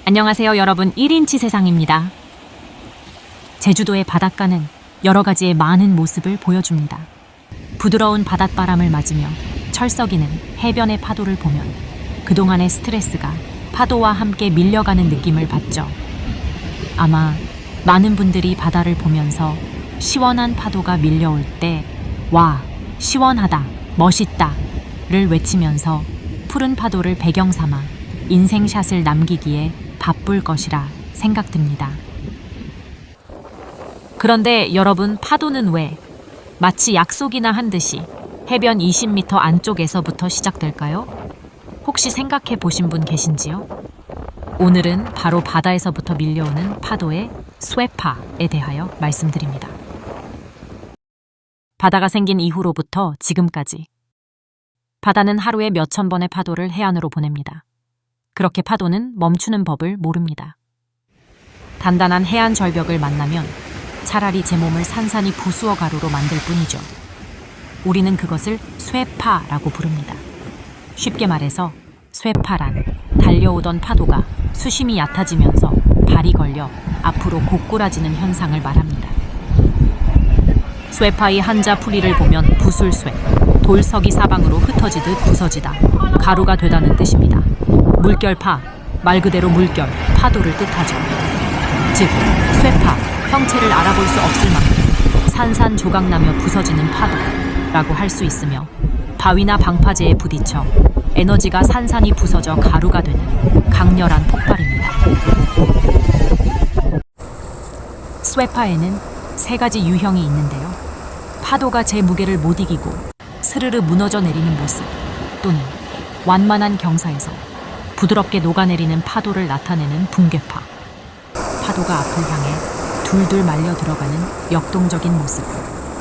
안녕하세요 여러분, 1인치 세상입니다. 제주도의 바닷가는 여러 가지의 많은 모습을 보여줍니다. 부드러운 바닷바람을 맞으며 철썩이는 해변의 파도를 보면 그동안의 스트레스가 파도와 함께 밀려가는 느낌을 받죠. 아마 많은 분들이 바다를 보면서 시원한 파도가 밀려올 때 와, 시원하다, 멋있다를 외치면서 푸른 파도를 배경 삼아 인생샷을 남기기에 바쁠 것이라 생각됩니다. 그런데 여러분, 파도는 왜 마치 약속이나 한 듯이 해변 20m 안쪽에서부터 시작될까요? 혹시 생각해 보신 분 계신지요? 오늘은 바로 바다에서부터 밀려오는 파도의 쇠파에 대하여 말씀드립니다. 바다가 생긴 이후로부터 지금까지 바다는 하루에 몇천 번의 파도를 해안으로 보냅니다. 그렇게 파도는 멈추는 법을 모릅니다. 단단한 해안 절벽을 만나면 차라리 제 몸을 산산이 부수어 가루로 만들 뿐이죠. 우리는 그것을 쇠파라고 부릅니다. 쉽게 말해서 쇠파란 달려오던 파도가 수심이 얕아지면서 발이 걸려 앞으로 고꾸라지는 현상을 말합니다. 쇠파의 한자 풀이를 보면 부술쇠, 돌석이 사방으로 흩어지듯 부서지다, 가루가 되다는 뜻입니다. 물결파, 말 그대로 물결, 파도를 뜻하죠. 즉, 쇠파, 형체를 알아볼 수 없을 만큼 산산조각나며 부서지는 파도라고 할 수 있으며 바위나 방파제에 부딪혀 에너지가 산산이 부서져 가루가 되는 강렬한 폭발입니다. 쇠파에는 세 가지 유형이 있는데요. 파도가 제 무게를 못 이기고 스르르 무너져 내리는 모습, 또는 완만한 경사에서 부드럽게 녹아내리는 파도를 나타내는 붕괴파, 파도가 앞을 향해 둘둘 말려 들어가는 역동적인 모습,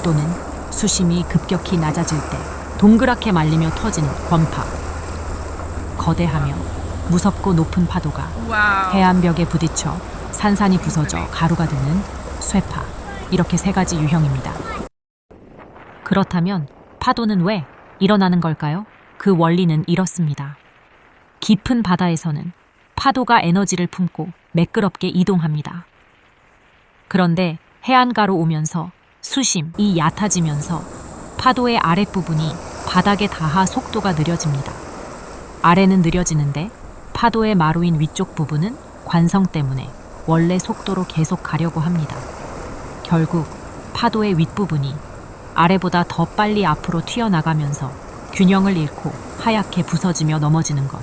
또는 수심이 급격히 낮아질 때 동그랗게 말리며 터지는 권파. 거대하며 무섭고 높은 파도가 해안벽에 부딪혀 산산이 부서져 가루가 되는 쇠파. 이렇게 세 가지 유형입니다. 그렇다면 파도는 왜 일어나는 걸까요? 그 원리는 이렇습니다. 깊은 바다에서는 파도가 에너지를 품고 매끄럽게 이동합니다. 그런데 해안가로 오면서 수심이 얕아지면서 파도의 아랫부분이 바닥에 닿아 속도가 느려집니다. 아래는 느려지는데 파도의 마루인 위쪽 부분은 관성 때문에 원래 속도로 계속 가려고 합니다. 결국 파도의 윗부분이 아래보다 더 빨리 앞으로 튀어나가면서 균형을 잃고 하얗게 부서지며 넘어지는 것.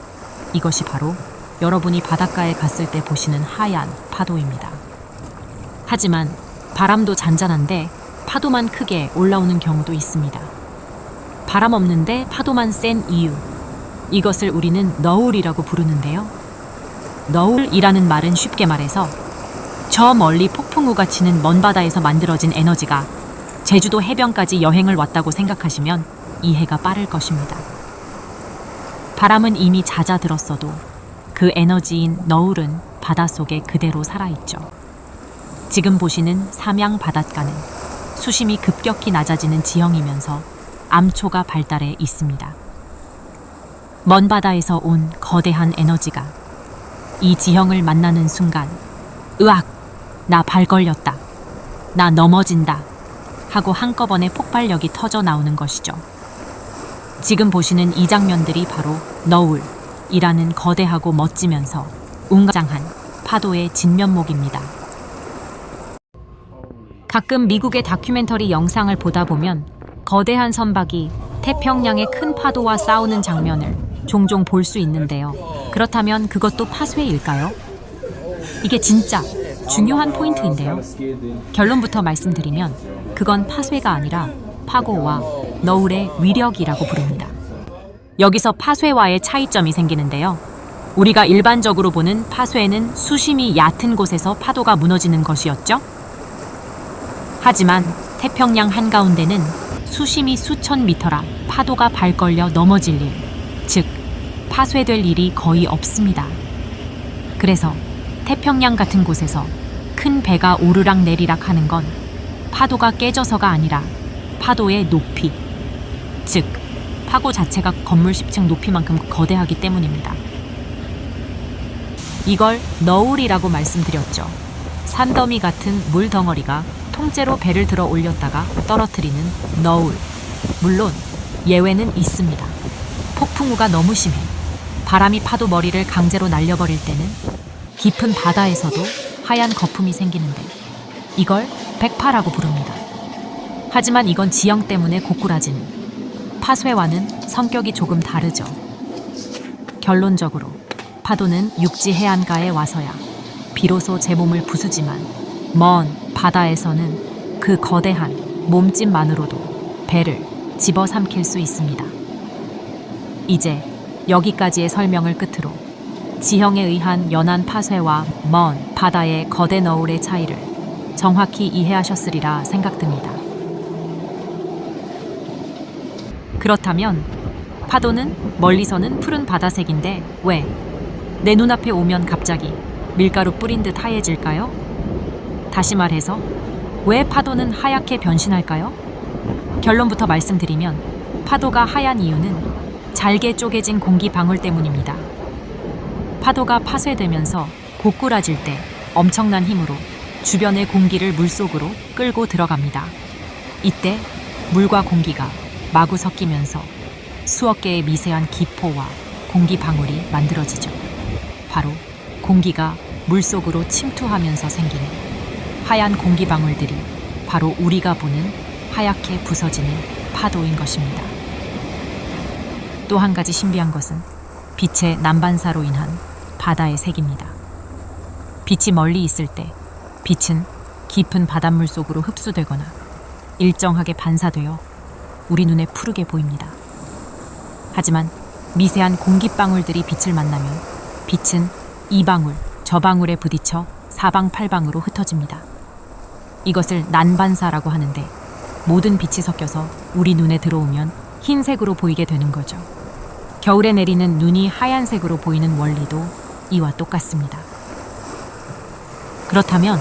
이것이 바로 여러분이 바닷가에 갔을 때 보시는 하얀 파도입니다. 하지만 바람도 잔잔한데 파도만 크게 올라오는 경우도 있습니다. 바람 없는데 파도만 센 이유. 이것을 우리는 너울이라고 부르는데요. 너울이라는 말은 쉽게 말해서 저 멀리 폭풍우가 치는 먼 바다에서 만들어진 에너지가 제주도 해변까지 여행을 왔다고 생각하시면 이해가 빠를 것입니다. 바람은 이미 잦아들었어도 그 에너지인 너울은 바닷속에 그대로 살아있죠. 지금 보시는 삼양 바닷가는 수심이 급격히 낮아지는 지형이면서 암초가 발달해 있습니다. 먼 바다에서 온 거대한 에너지가 이 지형을 만나는 순간 으악! 나 발 걸렸다. 나 넘어진다. 하고 한꺼번에 폭발력이 터져 나오는 것이죠. 지금 보시는 이 장면들이 바로 너울이라는 거대하고 멋지면서 웅장한 파도의 진면목입니다. 가끔 미국의 다큐멘터리 영상을 보다 보면 거대한 선박이 태평양의 큰 파도와 싸우는 장면을 종종 볼 수 있는데요. 그렇다면 그것도 파쇄일까요? 이게 진짜 중요한 포인트인데요. 결론부터 말씀드리면 그건 파쇄가 아니라 파고와 너울의 위력이라고 부릅니다. 여기서 파쇄와의 차이점이 생기는데요. 우리가 일반적으로 보는 파쇄는 수심이 얕은 곳에서 파도가 무너지는 것이었죠. 하지만 태평양 한가운데는 수심이 수천 미터라 파도가 발 걸려 넘어질 일, 즉 파쇄될 일이 거의 없습니다. 그래서 태평양 같은 곳에서 큰 배가 오르락 내리락 하는 건 파도가 깨져서가 아니라 파도의 높이, 즉 파고 자체가 건물 10층 높이만큼 거대하기 때문입니다. 이걸 너울이라고 말씀드렸죠. 산더미 같은 물덩어리가 통째로 배를 들어 올렸다가 떨어뜨리는 너울. 물론 예외는 있습니다. 폭풍우가 너무 심해 바람이 파도 머리를 강제로 날려버릴 때는 깊은 바다에서도 하얀 거품이 생기는데 이걸 백파라고 부릅니다. 하지만 이건 지형 때문에 고꾸라지는 파쇄와는 성격이 조금 다르죠. 결론적으로 파도는 육지 해안가에 와서야 비로소 제 몸을 부수지만 먼 바다에서는 그 거대한 몸집만으로도 배를 집어삼킬 수 있습니다. 이제 여기까지의 설명을 끝으로 지형에 의한 연한 파쇄와 먼 바다의 거대 너울의 차이를 정확히 이해하셨으리라 생각됩니다. 그렇다면 파도는 멀리서는 푸른 바다색인데 왜 내 눈앞에 오면 갑자기 밀가루 뿌린 듯 하얘질까요? 다시 말해서 왜 파도는 하얗게 변신할까요? 결론부터 말씀드리면 파도가 하얀 이유는 잘게 쪼개진 공기 방울 때문입니다. 파도가 파쇄되면서 고꾸라질 때 엄청난 힘으로 주변의 공기를 물속으로 끌고 들어갑니다. 이때 물과 공기가 마구 섞이면서 수억 개의 미세한 기포와 공기 방울이 만들어지죠. 바로 공기가 물속으로 침투하면서 생기는 하얀 공기 방울들이 바로 우리가 보는 하얗게 부서지는 파도인 것입니다. 또 한 가지 신비한 것은 빛의 난반사로 인한 바다의 색입니다. 빛이 멀리 있을 때 빛은 깊은 바닷물 속으로 흡수되거나 일정하게 반사되어 우리 눈에 푸르게 보입니다. 하지만 미세한 공기방울들이 빛을 만나면 빛은 이 방울, 저 방울에 부딪혀 사방팔방으로 흩어집니다. 이것을 난반사라고 하는데 모든 빛이 섞여서 우리 눈에 들어오면 흰색으로 보이게 되는 거죠. 겨울에 내리는 눈이 하얀색으로 보이는 원리도 이와 똑같습니다. 그렇다면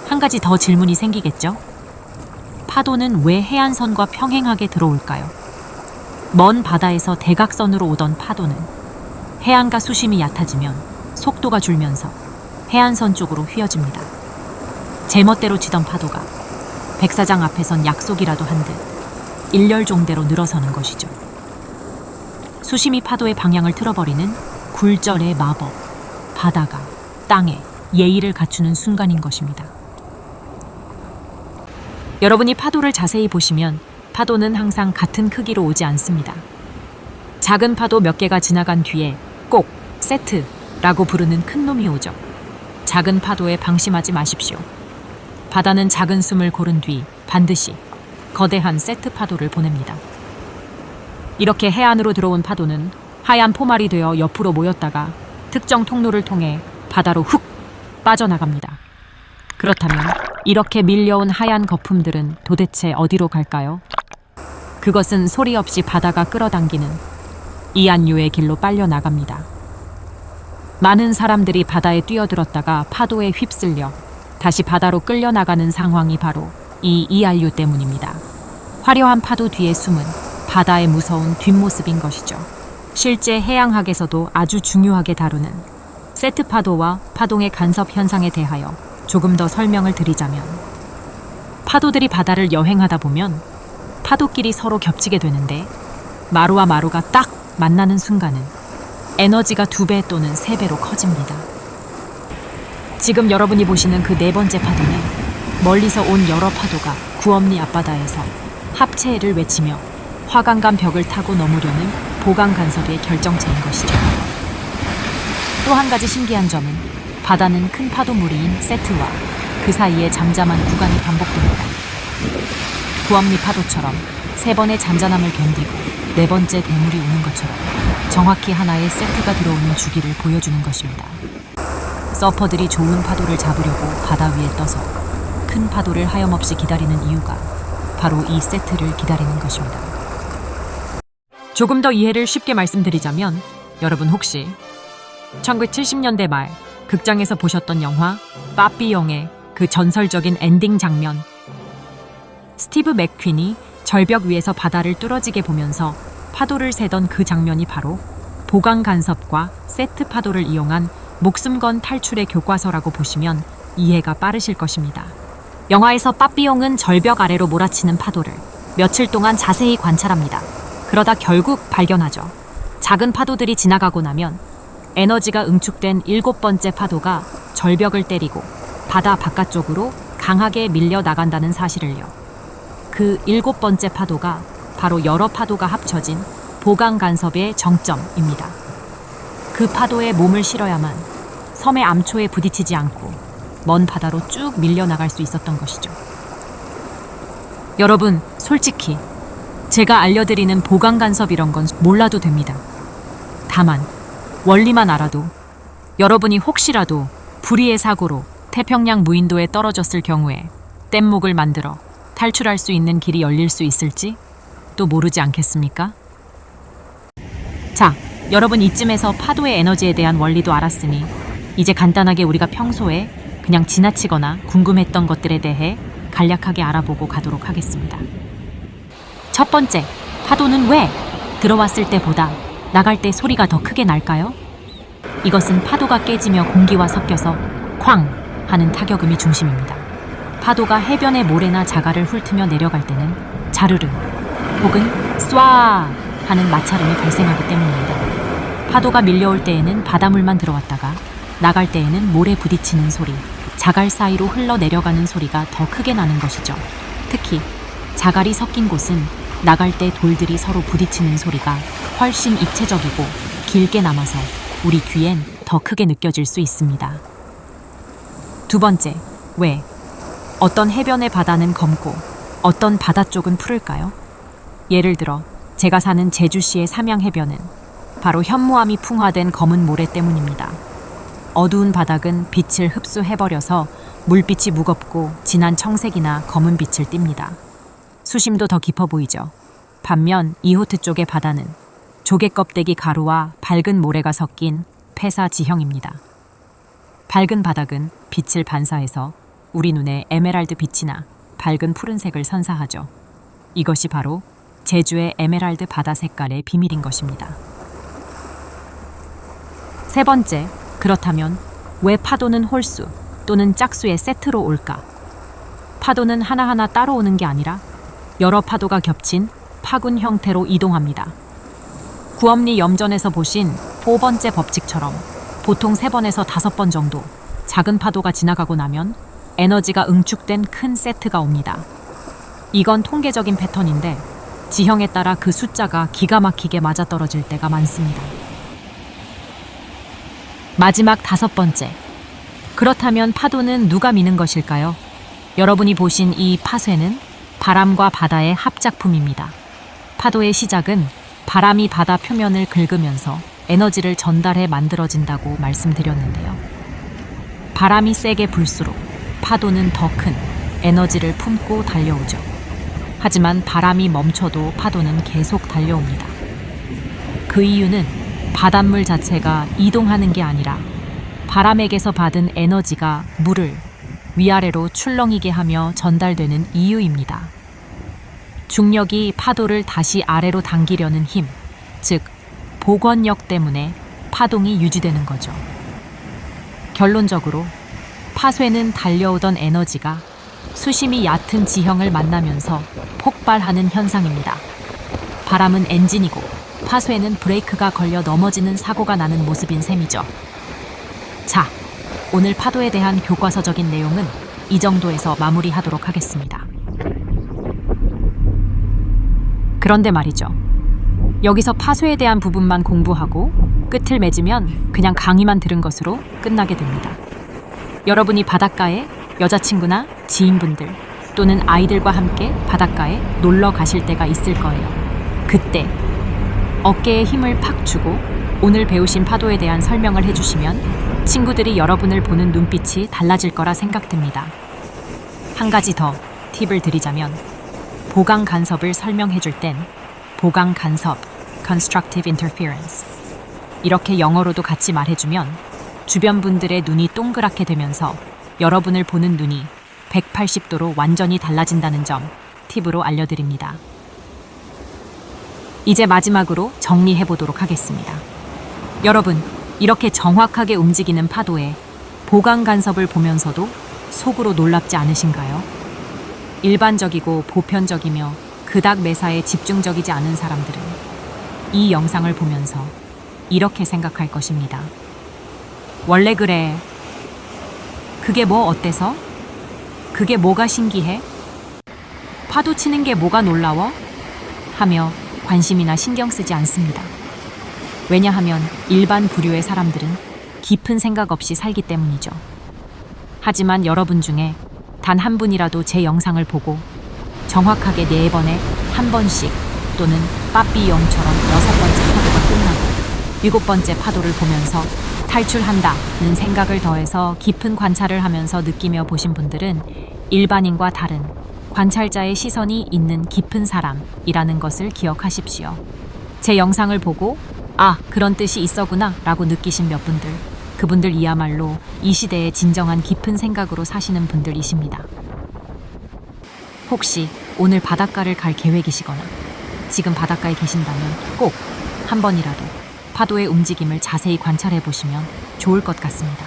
한 가지 더 질문이 생기겠죠? 파도는 왜 해안선과 평행하게 들어올까요? 먼 바다에서 대각선으로 오던 파도는 해안가 수심이 얕아지면 속도가 줄면서 해안선 쪽으로 휘어집니다. 제멋대로 치던 파도가 백사장 앞에선 약속이라도 한 듯 일렬종대로 늘어서는 것이죠. 수심이 파도의 방향을 틀어버리는 굴절의 마법, 바다가 땅에 예의를 갖추는 순간인 것입니다. 여러분이 파도를 자세히 보시면 파도는 항상 같은 크기로 오지 않습니다. 작은 파도 몇 개가 지나간 뒤에 꼭 세트라고 부르는 큰 놈이 오죠. 작은 파도에 방심하지 마십시오. 바다는 작은 숨을 고른 뒤 반드시 거대한 세트 파도를 보냅니다. 이렇게 해안으로 들어온 파도는 하얀 포말이 되어 옆으로 모였다가 특정 통로를 통해 바다로 훅 빠져나갑니다. 그렇다면 이렇게 밀려온 하얀 거품들은 도대체 어디로 갈까요? 그것은 소리 없이 바다가 끌어당기는 이안류의 길로 빨려 나갑니다. 많은 사람들이 바다에 뛰어들었다가 파도에 휩쓸려 다시 바다로 끌려나가는 상황이 바로 이 이안류 때문입니다. 화려한 파도 뒤에 숨은 바다의 무서운 뒷모습인 것이죠. 실제 해양학에서도 아주 중요하게 다루는 세트 파도와 파동의 간섭 현상에 대하여 조금 더 설명을 드리자면, 파도들이 바다를 여행하다 보면 파도끼리 서로 겹치게 되는데 마루와 마루가 딱 만나는 순간은 에너지가 2배 또는 3배로 커집니다. 지금 여러분이 보시는 그 4번째 파도는 멀리서 온 여러 파도가 구엄리 앞바다에서 합체를 외치며 화강간 벽을 타고 넘으려는 보강 간섭의 결정체인 것이죠. 또 한 가지 신기한 점은 바다는 큰 파도 무리인 세트와 그 사이에 잠잠한 구간이 반복됩니다. 구엄리 파도처럼 3번의 잔잔함을 견디고 4번째 대물이 오는 것처럼 정확히 하나의 세트가 들어오는 주기를 보여주는 것입니다. 서퍼들이 좋은 파도를 잡으려고 바다 위에 떠서 큰 파도를 하염없이 기다리는 이유가 바로 이 세트를 기다리는 것입니다. 조금 더 이해를 쉽게 말씀드리자면, 여러분 혹시 1970년대 말 극장에서 보셨던 영화 빠삐용의 그 전설적인 엔딩 장면, 스티브 맥퀸이 절벽 위에서 바다를 뚫어지게 보면서 파도를 세던 그 장면이 바로 보강 간섭과 세트 파도를 이용한 목숨 건 탈출의 교과서라고 보시면 이해가 빠르실 것입니다. 영화에서 빠삐용은 절벽 아래로 몰아치는 파도를 며칠 동안 자세히 관찰합니다. 그러다 결국 발견하죠. 작은 파도들이 지나가고 나면 에너지가 응축된 7번째 파도가 절벽을 때리고 바다 바깥쪽으로 강하게 밀려 나간다는 사실을요. 그 7번째 파도가 바로 여러 파도가 합쳐진 보강 간섭의 정점입니다. 그 파도에 몸을 실어야만 섬의 암초에 부딪히지 않고 먼 바다로 쭉 밀려나갈 수 있었던 것이죠. 여러분, 솔직히 제가 알려드리는 보강 간섭 이런 건 몰라도 됩니다. 다만 원리만 알아도 여러분이 혹시라도 불의의 사고로 태평양 무인도에 떨어졌을 경우에 뗏목을 만들어 탈출할 수 있는 길이 열릴 수 있을지 또 모르지 않겠습니까? 자, 여러분 이쯤에서 파도의 에너지에 대한 원리도 알았으니 이제 간단하게 우리가 평소에 그냥 지나치거나 궁금했던 것들에 대해 간략하게 알아보고 가도록 하겠습니다. 첫 번째, 파도는 왜 들어왔을 때보다 나갈 때 소리가 더 크게 날까요? 이것은 파도가 깨지며 공기와 섞여서 쾅 하는 타격음이 중심입니다. 파도가 해변의 모래나 자갈을 훑으며 내려갈 때는 자르르 혹은 쏴 하는 마찰음이 발생하기 때문입니다. 파도가 밀려올 때에는 바닷물만 들어왔다가 나갈 때에는 모래 부딪히는 소리, 자갈 사이로 흘러내려가는 소리가 더 크게 나는 것이죠. 특히 자갈이 섞인 곳은 나갈 때 돌들이 서로 부딪히는 소리가 훨씬 입체적이고 길게 남아서 우리 귀엔 더 크게 느껴질 수 있습니다. 두 번째, 왜? 어떤 해변의 바다는 검고 어떤 바다 쪽은 푸를까요? 예를 들어 제가 사는 제주시의 삼양해변은 바로 현무암이 풍화된 검은 모래 때문입니다. 어두운 바닥은 빛을 흡수해버려서 물빛이 무겁고 진한 청색이나 검은 빛을 띱니다. 수심도 더 깊어 보이죠. 반면 이호트 쪽의 바다는 조개 껍데기 가루와 밝은 모래가 섞인 폐사 지형입니다. 밝은 바닥은 빛을 반사해서 우리 눈에 에메랄드 빛이나 밝은 푸른색을 선사하죠. 이것이 바로 제주의 에메랄드 바다 색깔의 비밀인 것입니다. 세 번째, 그렇다면 왜 파도는 홀수 또는 짝수의 세트로 올까? 파도는 하나하나 따로 오는 게 아니라 여러 파도가 겹친 파군 형태로 이동합니다. 구엄리 염전에서 보신 4번째 법칙처럼 보통 3번에서 5번 정도 작은 파도가 지나가고 나면 에너지가 응축된 큰 세트가 옵니다. 이건 통계적인 패턴인데 지형에 따라 그 숫자가 기가 막히게 맞아떨어질 때가 많습니다. 마지막 5번째. 그렇다면 파도는 누가 미는 것일까요? 여러분이 보신 이 파쇄는 바람과 바다의 합작품입니다. 파도의 시작은 바람이 바다 표면을 긁으면서 에너지를 전달해 만들어진다고 말씀드렸는데요. 바람이 세게 불수록 파도는 더 큰 에너지를 품고 달려오죠. 하지만 바람이 멈춰도 파도는 계속 달려옵니다. 그 이유는 바닷물 자체가 이동하는 게 아니라 바람에게서 받은 에너지가 물을 위아래로 출렁이게 하며 전달되는 이유입니다. 중력이 파도를 다시 아래로 당기려는 힘, 즉 복원력 때문에 파동이 유지되는 거죠. 결론적으로 파쇄는 달려오던 에너지가 수심이 얕은 지형을 만나면서 폭발하는 현상입니다. 바람은 엔진이고 파쇄는 브레이크가 걸려 넘어지는 사고가 나는 모습인 셈이죠. 자, 오늘 파도에 대한 교과서적인 내용은 이 정도에서 마무리하도록 하겠습니다. 그런데 말이죠. 여기서 파쇄에 대한 부분만 공부하고 끝을 맺으면 그냥 강의만 들은 것으로 끝나게 됩니다. 여러분이 바닷가에 여자친구나 지인분들 또는 아이들과 함께 바닷가에 놀러 가실 때가 있을 거예요. 그때 어깨에 힘을 팍 주고 오늘 배우신 파도에 대한 설명을 해주시면 친구들이 여러분을 보는 눈빛이 달라질 거라 생각됩니다. 한 가지 더 팁을 드리자면 보강 간섭을 설명해 줄 땐 보강 간섭, constructive interference 이렇게 영어로도 같이 말해주면 주변 분들의 눈이 동그랗게 되면서 여러분을 보는 눈이 180도로 완전히 달라진다는 점 팁으로 알려드립니다. 이제 마지막으로 정리해 보도록 하겠습니다. 여러분, 이렇게 정확하게 움직이는 파도에 보강 간섭을 보면서도 속으로 놀랍지 않으신가요? 일반적이고 보편적이며 그닥 매사에 집중적이지 않은 사람들은 이 영상을 보면서 이렇게 생각할 것입니다. 원래 그래. 그게 뭐 어때서? 그게 뭐가 신기해? 파도 치는 게 뭐가 놀라워? 하며 관심이나 신경 쓰지 않습니다. 왜냐하면 일반 부류의 사람들은 깊은 생각 없이 살기 때문이죠. 하지만 여러분 중에 단 한 분이라도 제 영상을 보고 정확하게 4번에 한 번씩 또는 빠삐용처럼 6번째 파도가 끝나고 7번째 파도를 보면서 탈출한다는 생각을 더해서 깊은 관찰을 하면서 느끼며 보신 분들은 일반인과 다른 관찰자의 시선이 있는 깊은 사람이라는 것을 기억하십시오. 제 영상을 보고 아, 그런 뜻이 있어구나 라고 느끼신 몇 분들, 그분들이야말로 이 시대의 진정한 깊은 생각으로 사시는 분들이십니다. 혹시 오늘 바닷가를 갈 계획이시거나 지금 바닷가에 계신다면 꼭 한 번이라도 파도의 움직임을 자세히 관찰해 보시면 좋을 것 같습니다.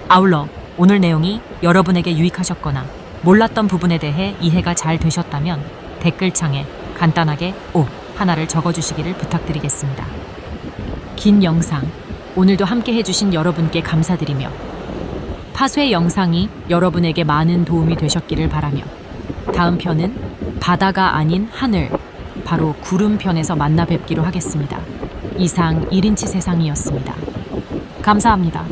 아울러 오늘 내용이 여러분에게 유익하셨거나 몰랐던 부분에 대해 이해가 잘 되셨다면 댓글창에 간단하게 O 하나를 적어주시기를 부탁드리겠습니다. 긴 영상, 오늘도 함께 해주신 여러분께 감사드리며 파쇄 영상이 여러분에게 많은 도움이 되셨기를 바라며 다음 편은 바다가 아닌 하늘, 바로 구름편에서 만나 뵙기로 하겠습니다. 이상 1인치 세상이었습니다. 감사합니다.